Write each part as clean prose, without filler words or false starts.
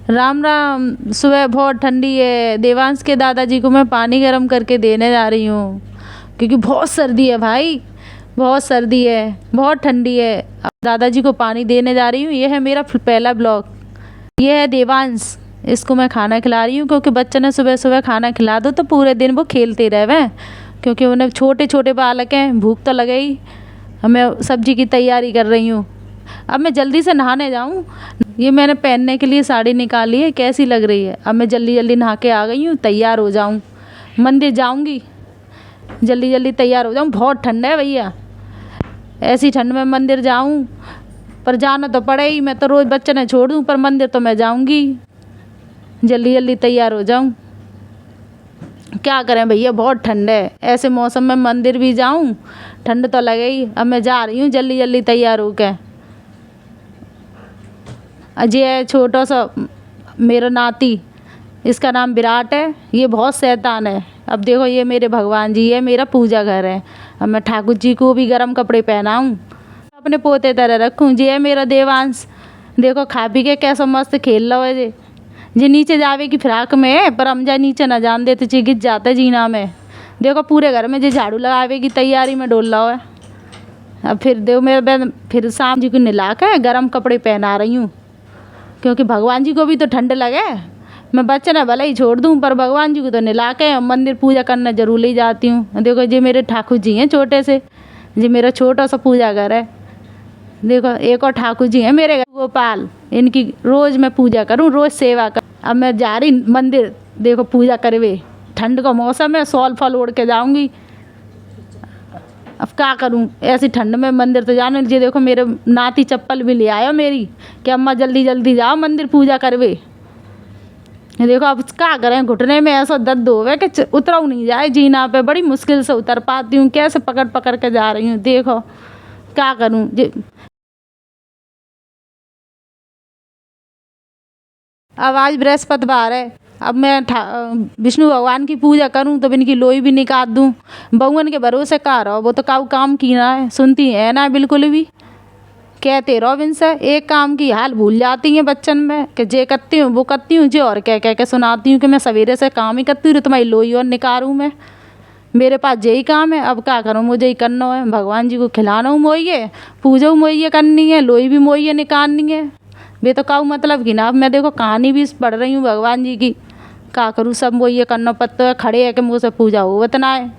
राम राम। सुबह बहुत ठंडी है। देवांश के दादाजी को मैं पानी गर्म करके देने जा रही हूँ क्योंकि बहुत सर्दी है भाई, बहुत सर्दी है, बहुत ठंडी है। अब दादाजी को पानी देने जा रही हूँ। ये है मेरा पहला ब्लॉग। ये है देवांश, इसको मैं खाना खिला रही हूँ क्योंकि बच्चे ने सुबह सुबह खाना खिला दो तो पूरे दिन वो खेलते रहे क्योंकि उन्हें छोटे छोटे बालक हैं, भूख तो लगे ही। मैं सब्जी की तैयारी कर रही हूँ। अब मैं जल्दी से नहाने जाऊँ। ये मैंने पहनने के लिए साड़ी निकाली है, कैसी लग रही है। अब मैं जल्दी जल्दी नहा के आ गई हूँ, तैयार हो जाऊँ, मंदिर जाऊँगी। जल्दी जल्दी तैयार हो जाऊँ, बहुत ठंड है भैया। ऐसी ठंड में मंदिर जाऊँ, पर जाना तो पड़े ही। मैं तो रोज़ बच्चे ने छोड़ दूँ, पर मंदिर तो मैं जाऊँगी। जल्दी जल्दी तैयार हो जाऊँ, क्या करें भैया, बहुत ठंड है। ऐसे मौसम में मंदिर भी जाऊँ, ठंड तो लगे ही। अब मैं जा रही हूँ जल्दी जल्दी तैयार होकर। अजय छोटा सा मेरा नाती, इसका नाम विराट है। ये बहुत शैतान है। अब देखो, ये मेरे भगवान जी है, मेरा पूजा घर है। अब मैं ठाकुर जी को भी गर्म कपड़े पहनाऊँ, अपने पोते तरह रखूँ। ये है मेरा देवांश, देखो खा पी के कैसा मस्त खेल रहा है। जी नीचे जावे की फिराक में है, पर हम जा नीचे ना जान देते, ची गिर जाता जीना में। देखो पूरे घर में जी झाड़ू लगावे की तैयारी में डोल रहा है। अब फिर देखो मेरे बहन, फिर शाम जी को नहला के गर्म कपड़े पहना रही हूँ क्योंकि भगवान जी को भी तो ठंड लगे। मैं बच्चे ने भले ही छोड़ दूँ, पर भगवान जी को तो नहला के मंदिर पूजा करने जरूर ले जाती हूँ। देखो जी मेरे ठाकुर जी हैं छोटे से, जी मेरा छोटा सा पूजा घर है। देखो एक और ठाकुर जी हैं मेरे घर, गोपाल। इनकी रोज़ मैं पूजा करूँ, रोज़ सेवा कर। अब मैं जा रही मंदिर, देखो पूजा करवे। ठंड का मौसम है, सॉल फल ओढ़ के जाऊँगी। अब क्या करूँ, ऐसी ठंड में मंदिर तो जाने लीजिए। देखो मेरे नाती चप्पल भी ले आया मेरी कि अम्मा जल्दी जल्दी जाओ मंदिर पूजा करवे। देखो अब क्या करें, घुटने में ऐसा दर्द होवे कि उतरा नहीं जाए जीना पे। बड़ी मुश्किल से उतर पाती हूँ, कैसे पकड़ पकड़ के जा रही हूँ। देखो क्या करूँ। अब आज बृहस्पतिवार है। अब मैं विष्णु भगवान की पूजा करूं तो इनकी लोई भी निकाल दूं। बहुअन के भरोसे कहाँ रहो, वो तो काऊ काम की ना है, सुनती है ना बिल्कुल भी। कहते रहो इनसे, एक काम की हाल भूल जाती हैं बच्चन में कि जे करती हूँ वो करती हूँ, जे और कह कह के सुनाती हूँ कि मैं सवेरे से काम ही करती हूँ, तुम्हारी लोई और निकालूँ मैं। मेरे पास यही काम है। अब क्या करूँ, मुझे ही करना है। भगवान जी को खिलाना हूँ मोइए, पूजा मोइए करनी है, लोई भी मोइए निकालनी है। वे तो काऊ मतलब की ना। अब मैं देखो कहानी भी पढ़ रही हूँ भगवान जी की, क्या करूँ, सब मोइए करना पड़ता है। खड़े है कि मुँह से पूजा हो इतना है।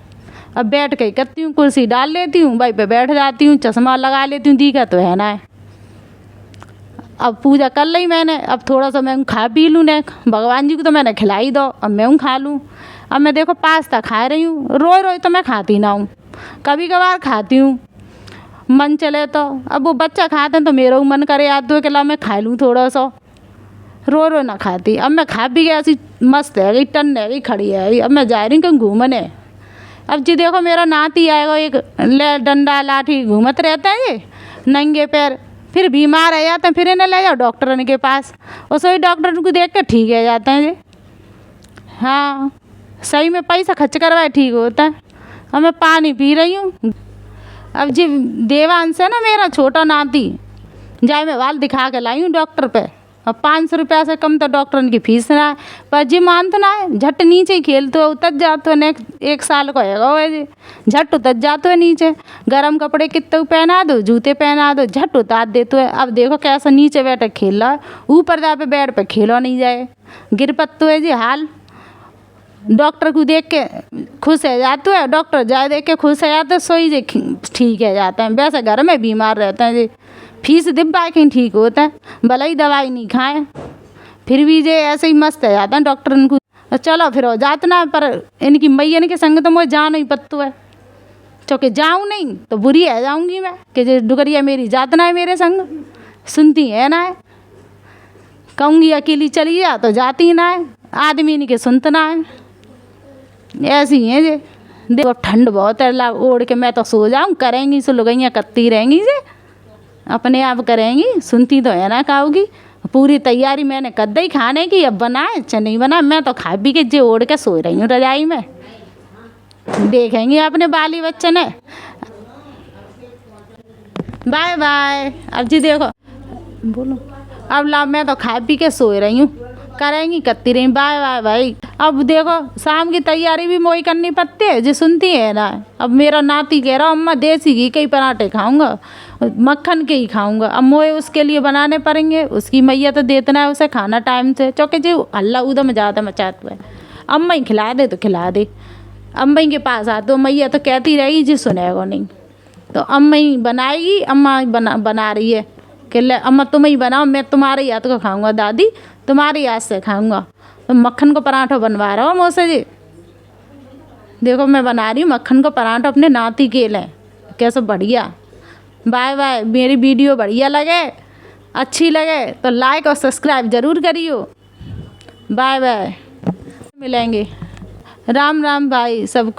अब बैठ के ही करती हूँ, कुर्सी डाल लेती हूँ, भाई पे बैठ जाती हूँ, चश्मा लगा लेती हूँ, दिखा तो है ना है। अब पूजा कर ली मैंने, अब थोड़ा सा मैं खा पी लूँ ने। भगवान जी को तो मैंने खिलाई दो, अब मैं खा लूँ। अब मैं देखो पास्ता खा रही हूँ। रोज रोज तो मैं खाती ना हूँ, कभी कभार खाती हूँ, मन चले तो। अब वो बच्चा खाते हैं तो मेरा मन करे याद तो कि ला मैं खा लूँ थोड़ा सा। रो रो ना खाती। अब मैं खा पी के ऐसी मस्त है गई, टन है गई, खड़ी है गई। अब मैं जा रही हूँ कहीं घूमने। अब जी देखो मेरा नाती आएगा, एक ले डंडा लाठी घूमत रहता है ये नंगे पैर। फिर बीमार है जाते हैं, फिर इन्हें ले जाओ डॉक्टर के पास, और सही डॉक्टर को देख के ठीक है जाते हैं जी। हाँ सही में पैसा खर्च करवाए ठीक होता है। अब मैं पानी पी रही हूँ। अब जी देवांश है ना मेरा छोटा नाती, जाए मैं वाल दिखा के लाई हूँ डॉक्टर पे। अब 500 रुपया से कम तो डॉक्टर की फीस ना है, पर जी मान तो ना है। झट नीचे ही खेलते हो, उतर जाते हो। नेक्स्ट 1 साल का होगा वो जी, झट उतर जाते हो नीचे। गर्म कपड़े कितने पहना दो, जूते पहना दो, झट उतार देते हो। अब देखो कैसा नीचे बैठे खेल रहा है, ऊपर जा पे बेड पे खेलो नहीं जाए, गिर पत्तो है जी हाल। डॉक्टर को देख के खुश है जाते हैं, डॉक्टर जाए देख के खुश है जाते, सोई जी ठीक है जाते हैं। वैसे घर में बीमार रहते हैं जी, फीस दिब्बा कहीं ठीक होता है, भले ही दवाई नहीं खाएं, फिर भी जे ऐसे ही मस्त है जाता है डॉक्टर इनको। चलो फिर हो जात ना, पर इनकी मैयन के संग तो मुझे जाना ही पत्तो है। चौके जाऊँ नहीं तो बुरी है जाऊँगी मैं कि जे डुगरिया मेरी जात ना है मेरे संग, सुनती है ना है। कहूँगी अकेली चली जा तो जाती ना है, आदमी इनके सुनतना है। ऐसी हैं जे। देखो ठंड बहुत है, ला ओढ़ के मैं तो सो जाऊँ। करेंगी सो लुगैयाँ करती रहेंगी जे, अपने आप करेंगी, सुनती तो है ना काऊगी। पूरी तैयारी मैंने कर दी खाने की, अब बनाए चाहे नहीं बनाए, मैं तो खा पी के जे ओढ़ के सो रही हूँ रजाई में। देखेंगे अपने बाली बच्चे ने। Bye bye. अब जी देखो, बोलो अब ला मैं तो खा पी के सो रही हूँ। करेंगी करती रही। बाय बाय भाई। अब देखो शाम की तैयारी भी मोई करनी पड़ती है, जो सुनती है ना। अब मेरा नाती कह रहा अम्मा देसी घी के ही पराठे खाऊंगा, मक्खन के ही खाऊंगा। अब मोए उसके लिए बनाने पड़ेंगे, उसकी मैया तो देतना है उसे खाना टाइम से। चौके जी हल्ला उधम ज़्यादा मचाते हुए अम्मा ही खिला दे तो खिला दे। अम्मा ही के पास आ तो मैया तो कहती रहेगी जी सुनेगा नहीं, तो अम्मा ही बनाएगी। अम्मा बना रही है कि ले अम्मा तुम ही बनाओ, मैं तुम्हारे हाथ का खाऊंगा, दादी तुम्हारे हाथ से खाऊंगा। तो मक्खन को पराठा बनवा रहा हूँ मौसा जी। देखो मैं बना रही हूँ मक्खन को पराठा अपने नाती के लिए। कैसे बढ़िया। Bye bye. मेरी वीडियो बढ़िया लगे, अच्छी लगे तो लाइक और सब्सक्राइब ज़रूर करियो। Bye bye. मिलेंगे। राम राम भाई सबको।